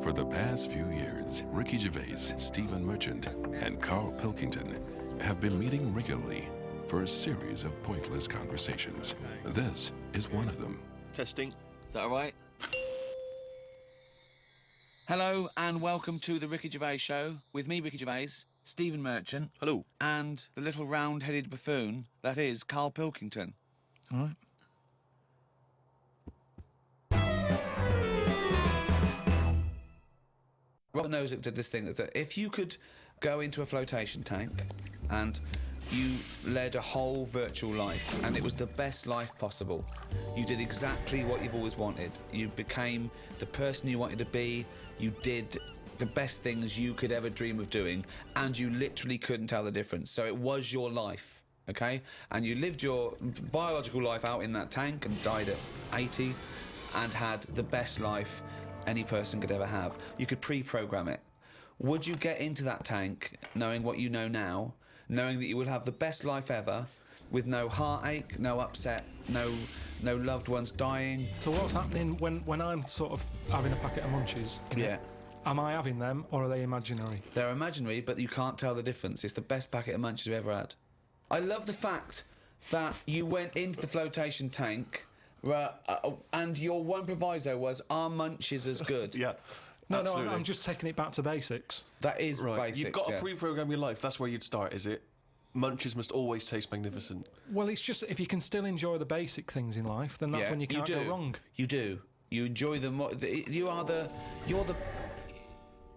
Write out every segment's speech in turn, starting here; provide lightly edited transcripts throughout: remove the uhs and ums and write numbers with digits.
For the past few years, Ricky Gervais, Stephen Merchant, and Carl Pilkington have been meeting regularly for a series of pointless conversations. This is one of them. Testing. Is that all right? Hello and welcome to the Ricky Gervais Show with me, Ricky Gervais, Stephen Merchant. Hello. And the little round-headed buffoon that is Carl Pilkington. All right. Robert Nozick did this thing that if you could go into a flotation tank and you led a whole virtual life and it was the best life possible, you did exactly what you've always wanted. You became the person you wanted to be, you did the best things you could ever dream of doing, and you literally couldn't tell the difference. So it was your life, okay? And you lived your biological life out in that tank and died at 80 and had the best life any person could ever have. You could pre-program it. Would you get into that tank knowing what you know now, knowing that you will have the best life ever, with no heartache, no upset, no loved ones dying? So what's happening when I'm sort of having a packet of munchies? Yeah. Am I having them, or are they imaginary? They're imaginary, but you can't tell the difference. It's the best packet of munchies we've ever had. I love the fact that you went into the flotation tank and your one proviso was, are munchies as good? Yeah. No, absolutely. I'm just taking it back to basics. That is Right. basic. You've got to yeah. pre-program your life. That's where you'd start, is it? Munchies must always taste magnificent. Well, it's just if you can still enjoy the basic things in life, then that's when you can't go wrong. You do. You enjoy them.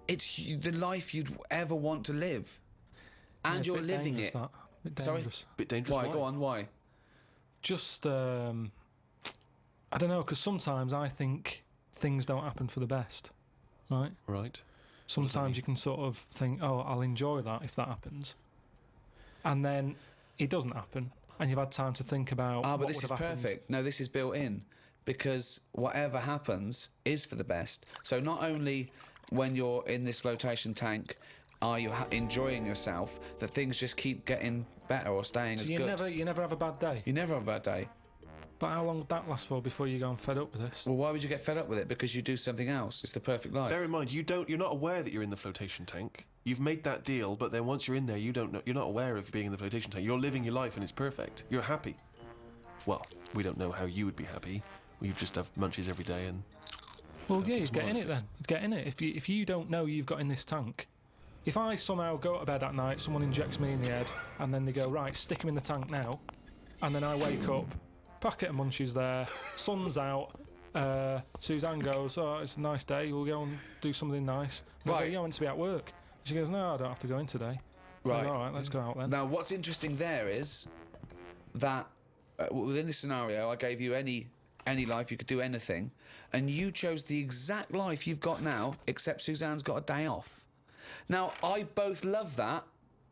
It's the life you'd ever want to live, and Yeah, you're living it. That. Bit Sorry? dangerous. Bit dangerous. Why? Go on. Why? Just, I don't know, because sometimes I think things don't happen for the best, right? Right. Sometimes you can sort of think, oh, I'll enjoy that if that happens. And then it doesn't happen, and you've had time to think about but what this would is have happened. perfect. No, this is built in, because whatever happens is for the best. So not only when you're in this flotation tank are you enjoying yourself, that things just keep getting better or staying So as you good. never have a bad day. You never have a bad day. But how long would that last for before you go fed up with this? Well, why would you get fed up with it? Because you do something else. It's the perfect life. Bear in mind, you're not aware that you're in the flotation tank. You've made that deal, but then once you're in there, you don't know. You're not aware of being in the flotation tank. You're living your life, and it's perfect. You're happy. Well, we don't know how you would be happy. You just have munchies every day, and Well, yeah, you'd get in it then. You'd get in it if you don't know you've got in this tank. If I somehow go to bed at night, someone injects me in the head, and then they go, right, stick him in the tank now, and then I wake up, packet of munchies there, sun's out, Suzanne goes, oh, it's a nice day, we'll go and do something nice. And I go, you're meant to be at work. She goes, no, I don't have to go in today. Right. I go, all right, let's go out then. Now, what's interesting there is that within this scenario, I gave you any life, you could do anything, and you chose the exact life you've got now, except Suzanne's got a day off. Now, I both love that.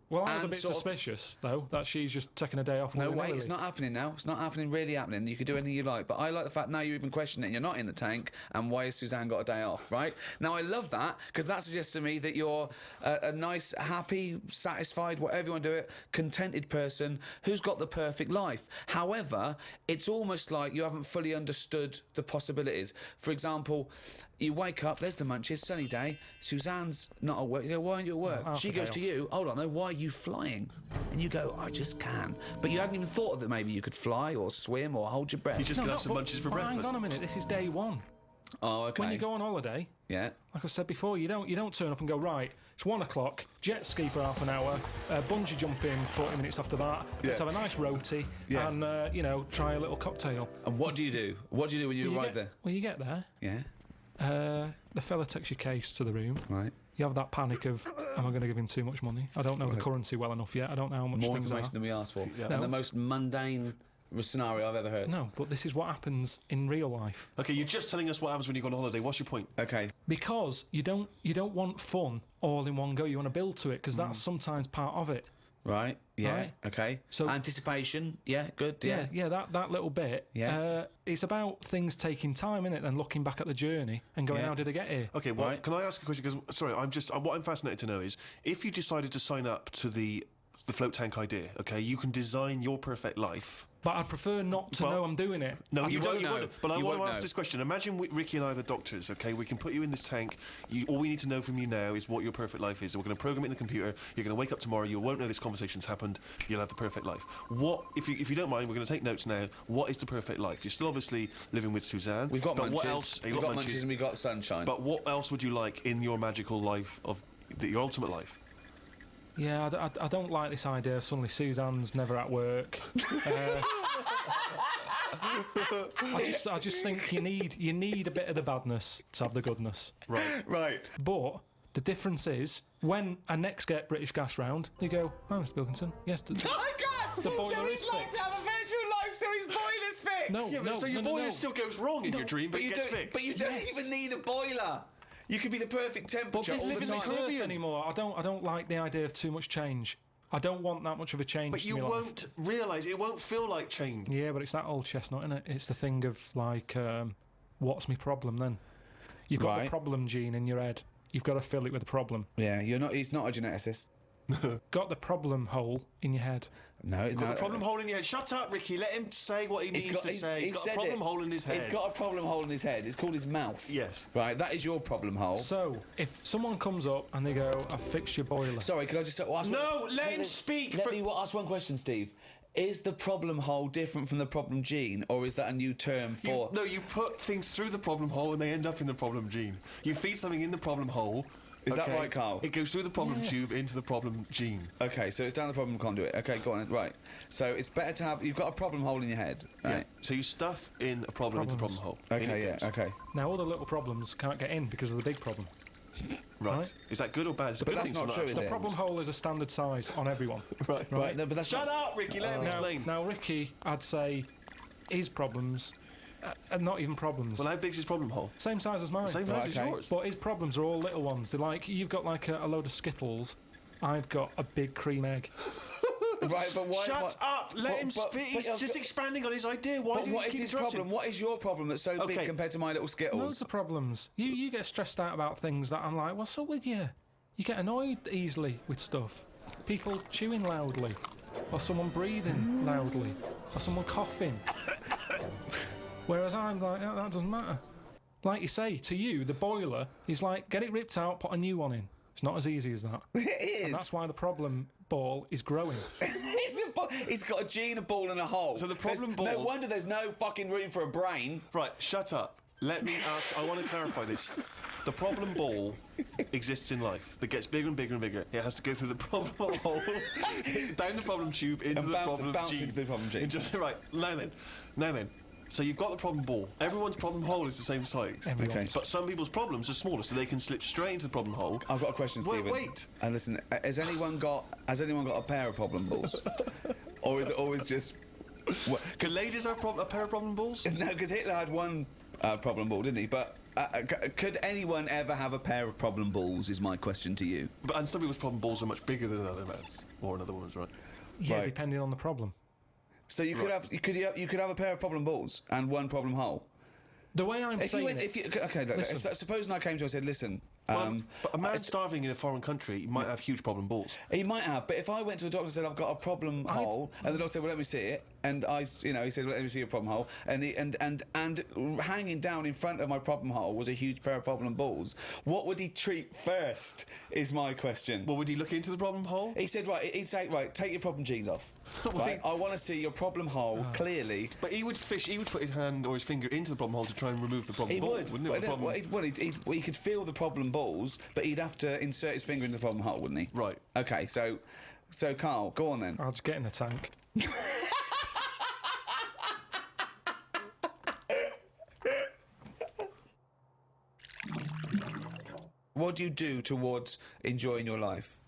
Well, I was a and bit sort of- though, that she's just taking a day off. No, wait, willy-nilly. it's not happening now. It's not happening, really happening. You could do anything you like. But I like the fact now you're even questioning it. You're not in the tank, and why has Suzanne got a day off, right? Now, I love that, because that suggests to me that you're a nice, happy, satisfied, whatever you want to do it, contented person who's got the perfect life. However, it's almost like you haven't fully understood the possibilities. For example, you wake up, there's the munchies, sunny day, Suzanne's not at work. You go, why aren't you at work? half She a goes day to off. you, hold on, though, why are you flying? And you go, I just can. But you hadn't even thought that maybe you could fly or swim or hold your breath. you just could have some munchies for breakfast. Hang on a minute, this is day one. Oh, okay. When you go on holiday, Yeah. like I said before, you don't turn up and go, right, it's 1 o'clock, jet ski for half an hour, bungee jumping 40 minutes after that, let's have a nice roti, Yeah. and, try a little cocktail. And what do you do? What do you do when you arrive there? Well, you get there, Yeah. the fella takes your case to the room, Right. you have that panic of, am I going to give him too much money? I don't know the currency well enough yet, I don't know how much More things information are. than we asked for. Yeah. And No. the most mundane scenario I've ever heard. No, but this is what happens in real life. Okay, you're just telling us what happens when you go on holiday. What's your point? Okay. Because you don't want fun all in one go, you want to build to it, because that's sometimes part of it. Right. Yeah. Right. Okay. So- anticipation. Yeah. Good. Yeah. Yeah, that little bit. Yeah. It's about things taking time, innit? And looking back at the journey and going, Yeah. how did I get here? Okay, well, Right. can I ask a question? Because sorry, what I'm fascinated to know is if you decided to sign up to the float tank idea. Okay, you can design your perfect life. But I'd prefer not to Well, know I'm doing it. No, You don't. won't You know. won't. But I You want to won't ask know. this question. Imagine Ricky and I are the doctors. Okay, we can put you in this tank. All we need to know from you now is what your perfect life is. We're going to program it in the computer. You're going to wake up tomorrow. You won't know this conversation's happened. You'll have the perfect life. What, if you don't mind, we're going to take notes now. What is the perfect life? You're still obviously living with Suzanne. We've got but munches. What else? We've got munches and we've got sunshine. But what else would you like in your magical life your ultimate life? Yeah, I don't like this idea. Suddenly Suzanne's never at work. I just think you need a bit of the badness to have the goodness. Right. right. But the difference is when I next get British Gas round, they go, "Oh, Mr. Pilkington, yes, Oh my God! The boiler so is he's like fixed. to have a virtual life, so his boiler's fixed. No, Yeah, but so your boiler no. still goes wrong in your dream, but, but it you gets don't. fixed. But you don't Yes. even need a boiler. You could be the perfect But temperature this all the isn't time. the Caribbean anymore. I don't like the idea of too much change. I don't want that much of a change. But to you my life. won't realise it won't feel like change. Yeah, but it's that old chestnut, isn't it? It's the thing of like, what's my problem then? You've got Right. the problem gene in your head. You've got to fill it with the problem. Yeah, you're not. He's not a geneticist. Got the problem hole in your head. No, it's Got not. the problem hole in your head. Shut up, Ricky. Let him say what he needs to say. He's got a said problem it. hole in his head. He's got a problem hole in his head. It's called his mouth. Yes. Right, that is your problem hole. So, if someone comes up and they go, "I've fixed your boiler," Sorry, could I just ask? No, let him speak. Let me ask one question, Steve. Is the problem hole different from the problem gene, or is that a new term for? No, you put things through the problem hole and they end up in the problem gene. You feed something in the problem hole. Is that right, Carl? It goes through the problem tube into the problem gene. Okay, so it's down the problem conduit. Okay, go on. Right. So it's better to have. You've got a problem hole in your head, right? Yeah. So you stuff in a problem into the problem hole. In Okay, it yeah. goes. Okay. now all the little problems can't get in because of the big problem. Right. Right. Is that good or bad? It's a But good that's thing to not true, have is The it? problem hole is a standard size on everyone. Right. Right. No, but that's Shut not. up, Ricky. Let him explain. Now, Ricky, I'd say his problems are not even problems. Well, how big's his problem hole? Same size as mine. Same Right, size as okay. yours. But his problems are all little ones. They're like, you've got like a load of Skittles. I've got a big cream egg. Right, but why? Shut what- up! Let him but- speak. but He's I've just got- expanding on his idea. Why But do you what is keep his interrupting? problem? What is your problem that's so big Okay. compared to my little Loads Skittles? of problems. You get stressed out about things that I'm like, what's up with you? You get annoyed easily with stuff. People chewing loudly, or someone breathing loudly, or someone coughing. Whereas I'm like, oh, that doesn't matter. Like you say, to you, the boiler is like, get it ripped out, put a new one in. It's not as easy as that. It is. And that's why the problem ball is growing. He's got a gene, a ball, and a hole. So the problem No ball- wonder there's no fucking room for a brain. Right, shut up. Let me ask. I want to clarify this. The problem ball exists in life. It gets bigger and bigger and bigger. It has to go through the problem hole, down the problem tube, into And the problem bounce gene. into the problem gene. Right, now then. So you've got the problem ball. Everyone's problem hole is the same size. Everyone's. Okay. But some people's problems are smaller, so they can slip straight into the problem hole. I've got a question, Wait, Stephen. wait. And listen, has anyone got a pair of problem balls, or is it always just? Can ladies have a pair of problem balls? No, because Hitler had one problem ball, didn't he? But could anyone ever have a pair of problem balls? Is my question to you. And some people's problem balls are much bigger than another man's or another woman's, right? Yeah, Right. depending on the problem. So you could have you could have a pair of problem balls and one problem hole. The way I'm If you saying went, it, if you okay, look, Listen. supposing I came to you and said, listen. But a man starving in a foreign country might have huge problem balls. He might have, but if I went to a doctor and said I've got a problem hole, and the doctor said, "Well, let me see it," and he said, "Well, let me see your problem hole," and hanging down in front of my problem hole was a huge pair of problem balls. What would he treat first? Is my question. Well, would he look into the problem hole? He said, right, he'd say, right, take your problem genes off. Right, I want to see your problem hole clearly. But he would put his hand or his finger into the problem hole to try and remove the problem He ball, would. wouldn't Well, it? no, he could feel the problem balls, but he'd have to insert his finger into the problem hole, wouldn't he? Right. Okay, so Carl, go on then. I'll just get in the tank. What do you do towards enjoying your life?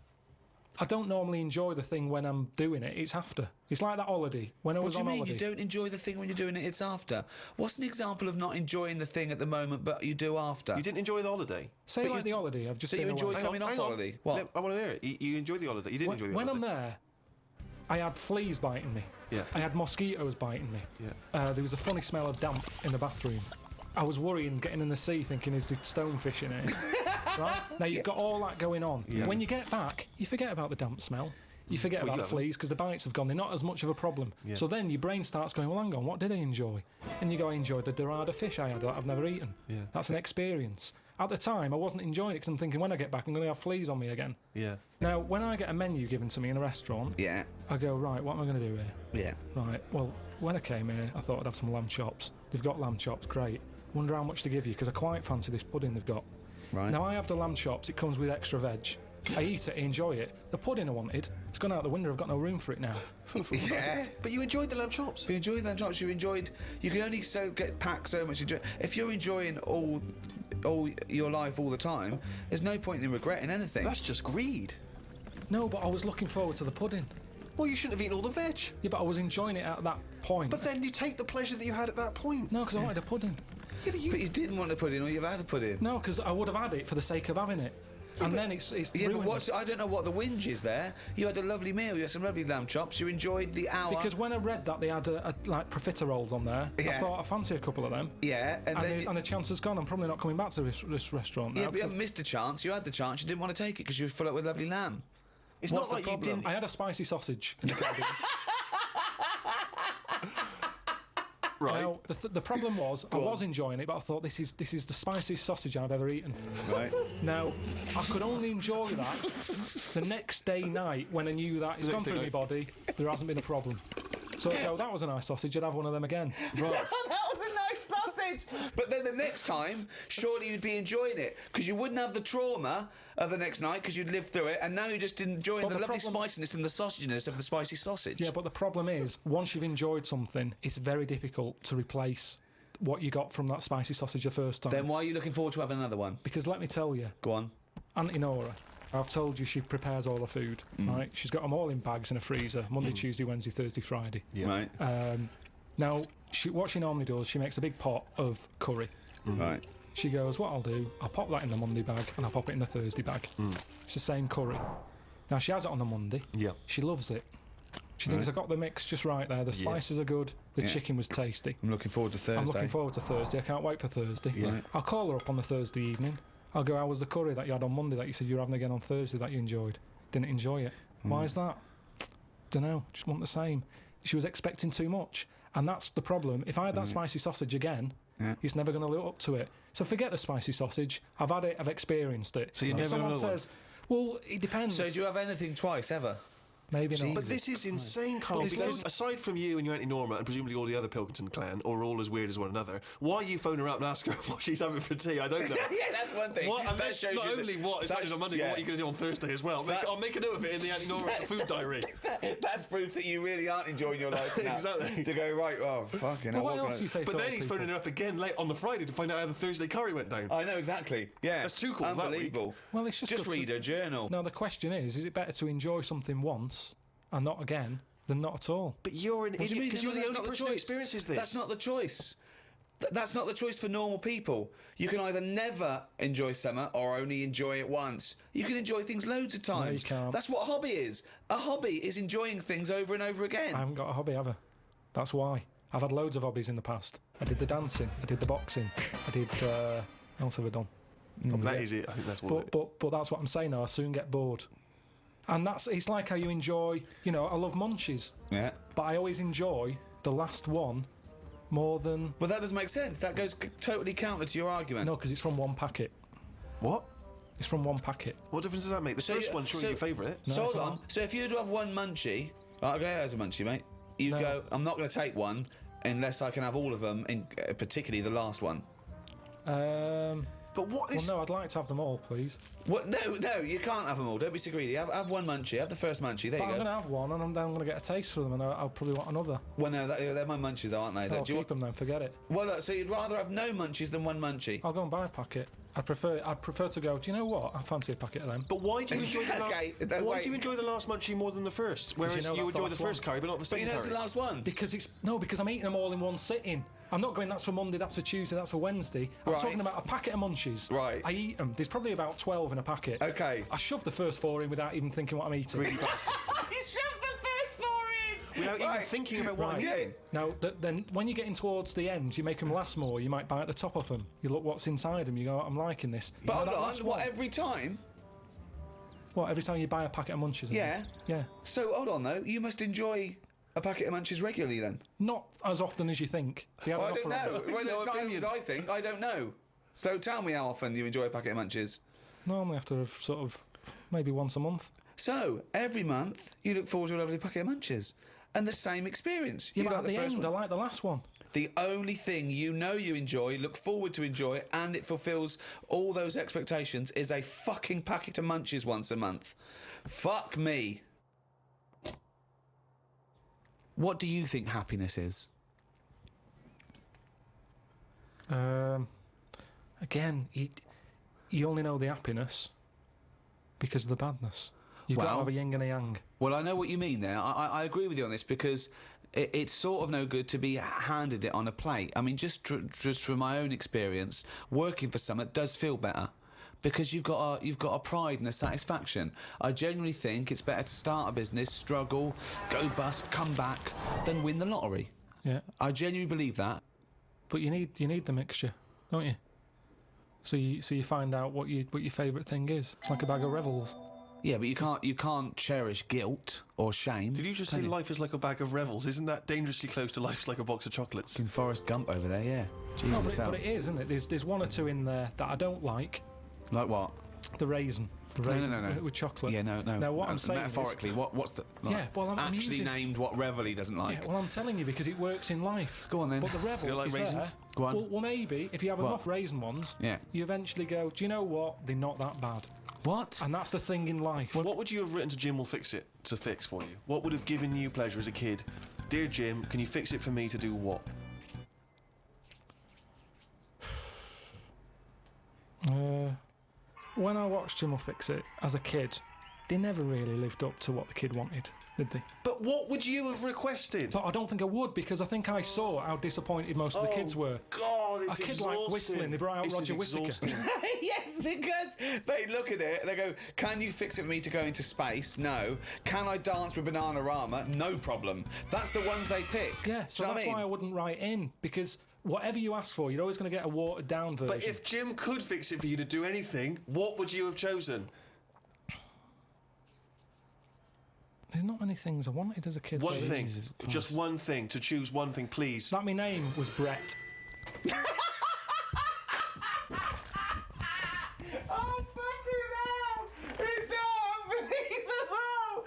I don't normally enjoy the thing when I'm doing it. It's after. It's like that holiday. When I What was do you on mean holiday. you don't enjoy the thing when you're doing it? It's after. What's an example of not enjoying the thing at the moment, but you do after? You didn't enjoy the holiday. Say But like you- the holiday. I've just so been you enjoyed away. coming off Hang on. holiday? What? I want to hear it. You enjoyed the holiday. You didn't enjoy the When I'm holiday. there, I had fleas biting me. Yeah. I had mosquitoes biting me. Yeah. There was a funny smell of damp in the bathroom. I was worrying, getting in the sea, thinking, is the stonefish in it? Right? Now, you've got all that going on. Yeah. When you get back, you forget about the damp smell. You forget about the fleas because the bites have gone. They're not as much of a problem. Yeah. So then your brain starts going, well, hang on, what did I enjoy? And you go, I enjoyed the dorada fish I had that I've never eaten. Yeah. That's an experience. At the time, I wasn't enjoying it because I'm thinking, when I get back, I'm going to have fleas on me again. Yeah. Now, when I get a menu given to me in a restaurant, Yeah. I go, right, what am I going to do here? Yeah. Right, well, when I came here, I thought I'd have some lamb chops. They've got lamb chops, great. Wonder how much to give you, because I quite fancy this pudding they've got. Right. Now, I have the lamb chops, it comes with extra veg. I eat it, I enjoy it. The pudding I wanted, it's gone out the window, I've got no room for it now. Yeah. But you enjoyed the lamb chops. You enjoyed lamb chops. You can only get packed so much. If you're enjoying all your life all the time, there's no point in regretting anything. That's just greed. No, but I was looking forward to the pudding. Well, you shouldn't have eaten all the veg. Yeah, but I was enjoying it at that point. But then you take the pleasure that you had at that point. No, because I wanted a pudding. Yeah, but But you didn't want a pudding, or you've had a pudding. No, because I would have had it for the sake of having it. And then it's Yeah, ruined. but I don't know what the whinge is there. You had a lovely meal. You had some lovely lamb chops. You enjoyed the hour. Because when I read that they had like profiteroles on there, I Yeah. thought I fancy a couple of them. Yeah, And the chance has gone. I'm probably not coming back to this restaurant now. yeah, but you haven't missed a chance. You had the chance. You didn't want to take it because you were full up with lovely lamb. it's What's not the like you problem? didn't. I had a spicy sausage. In the garden. Right. Now, the problem was, I was enjoying it, but I thought this is the spiciest sausage I've ever eaten. Right. Now, I could only enjoy that the next day night when I knew that it's gone through my body, there hasn't been a problem. So I go, that was a nice sausage, I'd have one of them again. Right. That was a nice sausage. But then the next time, surely you'd be enjoying it because you wouldn't have the trauma of the next night because you'd lived through it, and now you're just enjoying But the the lovely problem- spiciness and the sausaginess of the spicy sausage. Yeah, but the problem is, once you've enjoyed something, it's very difficult to replace what you got from that spicy sausage the first time. Then why are you looking forward to having another one? Because let me tell you, Go on. Auntie Nora, I've told you she prepares all the food, right? She's got them all in bags in a freezer, Monday, Tuesday, Wednesday, Thursday, Friday. Right. Now, what she normally does, she makes a big pot of curry. Right. She goes, what I'll do, I'll pop that in the Monday bag and I'll pop it in the Thursday bag. It's the same curry. Now, she has it on the Monday. Yeah. She loves it. She thinks I got the mix just right there. The spices are good. The chicken was tasty. I'm looking forward to Thursday. I'm looking forward to Thursday. I can't wait for Thursday. Yeah. I'll call her up on the Thursday evening. I'll go, how was the curry that you had on Monday that you said you were having again on Thursday that you enjoyed? Didn't enjoy it. Why is that? Dunno. Just want the same. She was expecting too much. And that's the problem. If I had that spicy sausage again, he's never going to live up to it. So forget the spicy sausage. I've had it. I've experienced it. So you're If never someone another one? says, well, it depends. So do you have anything twice ever? Maybe not. But this is insane, Carl. But Because aside from you and your Auntie Norma and presumably all the other Pilkington clan, or all as weird as one another, why you phone her up and ask her what she's having for tea? I don't know. Yeah, that's one thing. What, and That then shows not you that- only what is happening on Monday, but what you're going to do on Thursday as well. I'll make a note of it in the Auntie Norma food diary. That's proof that you really aren't enjoying your life now. Exactly. To go, right, oh, fucking But hell. what what else can do you say But to then other he's people? phoning her up again late on the Friday to find out how the Thursday curry went down. I know, exactly. Yeah. That's two calls that week. Unbelievable. Well, it's just good to- read a journal. Now, the question is it better to enjoy something once and not again than not at all? But you're an What do you idiot mean? because No, you're the that's only not person who choice. experiences this. That's not the choice. That's not the choice for normal people. You can either never enjoy summer or only enjoy it once. You can enjoy things loads of times. can't. That's what a hobby is. A hobby is enjoying things over and over again. I haven't got a hobby, have I? That's why. I've had loads of hobbies in the past. I did the dancing, I did the boxing, I did... what else have I done? That is it. I think that's what. But that's what I'm saying now. I soon get bored. And it's like how you enjoy, I love munchies, Yeah. but I always enjoy the last one more than... Well, that doesn't make sense. That goes totally counter to your argument. No, because it's from one packet. What? It's from one packet. What difference does that make? The first one's surely your favourite. So No, hold it's on. not. So if you were to have one munchie, I'll go as a munchie, mate. You No. go, I'm not going to take one unless I can have all of them, particularly the last one. But what Well, is? no, I'd like to have them all, please. What? No, you can't have them all. Don't be so greedy. Have one munchie. Have the first munchie. There But you I'm go. going to have one, and I'm then going to get a taste for them, and I'll probably want another. Well, no, they're my munchies, aren't they? I'll Do you keep them then, forget it. Well, look, so you'd rather have no munchies than one munchie? I'll go and buy a packet. I'd prefer to go, do you know what? I fancy a packet of them. But why do you enjoy the Okay, why wait. do you enjoy the last munchie more than the first? Whereas you know you that's the enjoy the last first one. curry, but not the But second you know it's curry. the last one. Because I'm eating them all in one sitting. I'm not going, that's for Monday, that's for Tuesday, that's for Wednesday. I'm Right. talking about a packet of munchies. Right. I eat them. There's probably about 12 in a packet. Okay. I shove the first 4 in without even thinking what I'm eating. You shoved the first 4 without even thinking about what I'm eating. Now, then when you're getting towards the end, you make them last more. You might bite the top off them. You look what's inside them. You go, I'm liking this. But Now, hold that on, last what, one- every time? What, every time you buy a packet of Munchies? Yeah. Yeah. So, hold on, though. You must enjoy a packet of Munchies regularly, then? Not as often as you think. They have Well, an I don't offer of- know. Well, No it's not opinion. as I think. I don't know. So tell me how often you enjoy a packet of Munchies. Normally after sort of maybe once a month. So, every month, you look forward to a lovely packet of Munchies. And the same experience. Yeah, You but like at the first end, one. I like the last one. The only thing you know you enjoy, look forward to enjoy, and it fulfills all those expectations is a fucking packet of Munchies once a month. Fuck me. What do you think happiness is? Again, you only know the happiness because of the badness. You've got to Well- have a yin and a yang. Well, I know what you mean there. I agree with you on this because it's sort of no good to be handed it on a plate. I mean, just from my own experience, working for someone does feel better because you've got a pride and a satisfaction. I genuinely think it's better to start a business, struggle, go bust, come back, than win the lottery. Yeah, I genuinely believe that. but you need the mixture, don't you? So you find out what your favourite thing is. It's like a bag of Revels. Yeah, but you can't cherish guilt or shame. Did you just say life is like a bag of Revels? Isn't that dangerously close to life's like a box of chocolates? In Forrest Gump over there, yeah. No, Jesus, but it is, isn't it? There's one or two in there that I don't like. like what? The raisin. The raisin No. with chocolate. Yeah, no. Now, what I'm saying metaphorically, what's the Yeah, well, I'm actually using- named what Reveille doesn't like? Yeah, well, I'm telling you because it works in life. Go on then. But the Revel You like is raisins? there. Go on. Well, maybe if you have What? enough raisin ones, Yeah. you eventually go, do you know what? They're not that bad. What? And that's the thing in life. What would you have written to Jim will fix it to fix for you? What would have given you pleasure as a kid? Dear Jim, can you fix it for me to do what? When I watched Jim will Fix It as a kid, they never really lived up to what the kid wanted, did they? But what would you have requested? But I don't think I would because I think I saw how disappointed most of the kids were. God, it's A kid like whistling, they brought out This is Roger Whittaker. exhausting. Yes, because they look at it, they go, can you fix it for me to go into space? No. Can I dance with Bananarama? No problem. That's the ones they pick. Yeah, Do so you know that's what I why I mean? wouldn't write in because whatever you ask for, you're always going to get a watered down version. But if Jim could fix it for you to do anything, what would you have chosen? There's not many things I wanted as a kid. One though. thing. Jesus Just Christ. one thing. To choose one thing, please. That my name was Brett. Oh, fucking hell! It's not unbelievable!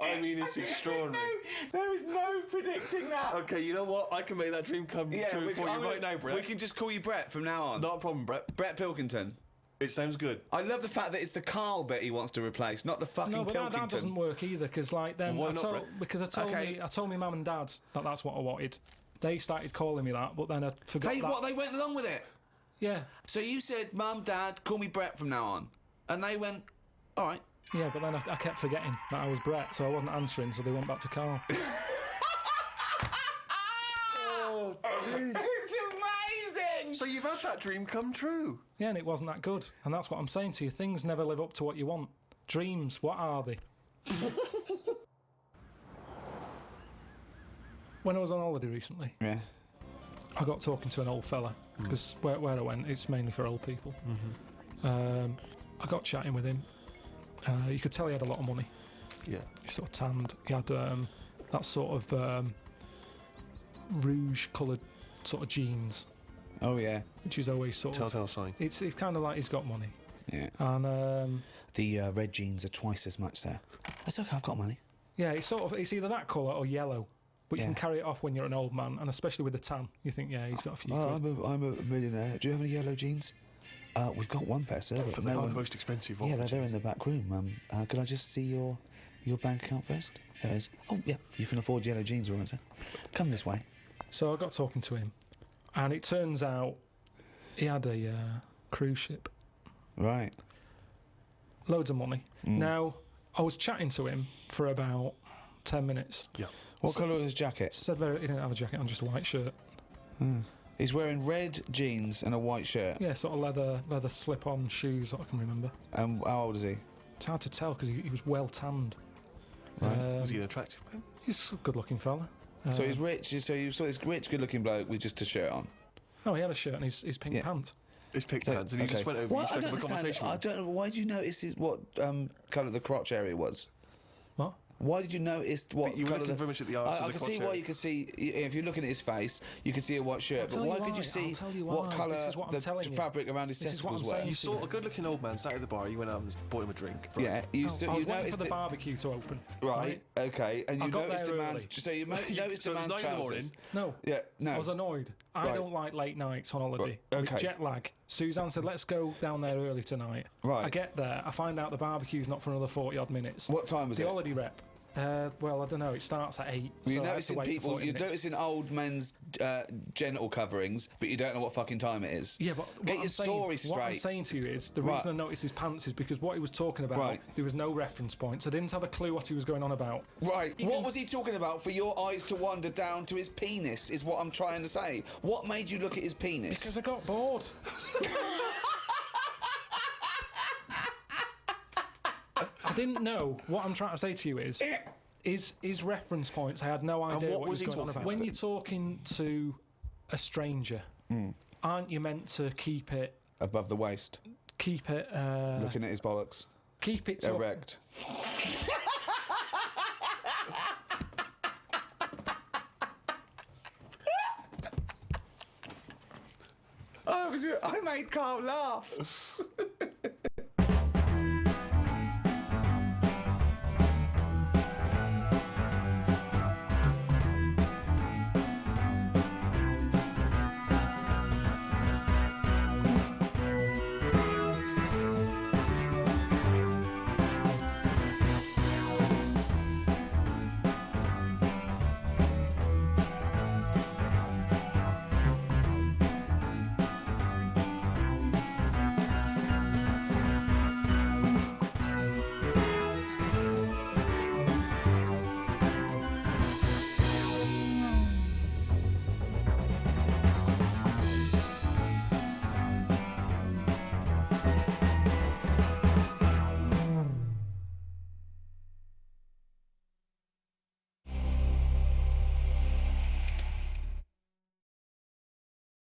I mean, it's extraordinary. There is no predicting that. Okay, you know what? I can make that dream come true for you right now, Brett. We can just call you Brett from now on. Not a problem, Brett. Brett Pilkington. It sounds good. I love the fact that it's the Carl bit he wants to replace, not the fucking No, but Pilkington. that doesn't work either because, like, then Well, why I not, told, Brett? because I told my mum and dad that that's what I wanted. They started calling me that, but then I forgot that. They went along with it. Yeah, So you said, Mum, Dad, call me Brett from now on. And they went, all right. yeah, but then I kept forgetting that I was Brett, so I wasn't answering, so they went back to Carl. Oh, It's amazing! so you've had that dream come true. Yeah, and it wasn't that good, and that's what I'm saying to you. Things never live up to what you want. Dreams, what are they? When I was on holiday recently, Yeah. I got talking to an old fella because where I went, it's mainly for old people. I got chatting with him. You could tell he had a lot of money. Yeah. He sort of tanned. He had that sort of rouge-coloured sort of jeans, Oh, yeah. which is always sort of. Telltale sign. It's kind of like he's got money, Yeah. and The red jeans are twice as much, sir. That's okay, I've got money. yeah, it's either that colour or yellow. But you Yeah. can carry it off when you're an old man, and especially with the tan, you think, yeah, he's got a few. Oh, quid. I'm a millionaire. Do you have any yellow jeans? We've got one pair, sir. But But they're no not the one... most expensive. Yeah, of they're in the back room. Could I just see your bank account first? There it is. Oh, yeah, you can afford yellow jeans, all right, sir. Come this way. So I got talking to him, and it turns out he had a cruise ship, Right. loads of money. Now I was chatting to him for about 10 minutes. Yeah. What colour was his jacket? Said he didn't have a jacket on, just a white shirt. He's wearing red jeans and a white shirt. Yeah, sort of leather slip-on shoes, what I can remember. And how old is he? It's hard to tell because he was well tanned. Was he an attractive man? He's a good-looking fella. So he's rich. So you saw this rich, good-looking bloke with just a shirt on. Oh, he had a shirt and his pink pants. His pink pants, and he just went over and you struck up a conversation. I don't know. Why did you notice what colour the crotch area was? What? Why did you notice what You were colour looking very much at the arse of I the can see crotch why area. you could see if you're looking at his face, you could see a white shirt. But why could you see what colour the fabric around his testicles were? You saw a good-looking old man sat at the bar. You went out and bought him a drink. Right? Yeah, I was waiting for the barbecue to open. Right. Okay. And you noticed a man's. So you noticed a So it was man's 9 in the morning? trousers. No. Yeah. No. I was annoyed. I Right. don't like late nights on holiday. Right, With okay. jet lag. Suzanne said, let's go down there early tonight. Right. I get there. I find out the barbecue's not for another 40-odd minutes. What time was the it? holiday rep. Well, I don't know. It starts at 8. You're so I had to noticing wait for people. 40 You're minutes. noticing old men's genital coverings, but you don't know what fucking time it is. Yeah, but get your story straight. What I'm saying to you is the Right. reason I noticed his pants is because what he was talking about, Right. there was no reference points. I didn't have a clue what he was going on about. Right. What was he talking about for your eyes to wander down to his penis? Is what I'm trying to say. What made you look at his penis? Because I got bored. I didn't know. What I'm trying to say to you is reference points. I had no idea what what was he he was going on talking about. When about? you're talking to a stranger, aren't you meant to keep it Above the waist, looking at his bollocks, keep it to erect. I made Carl laugh.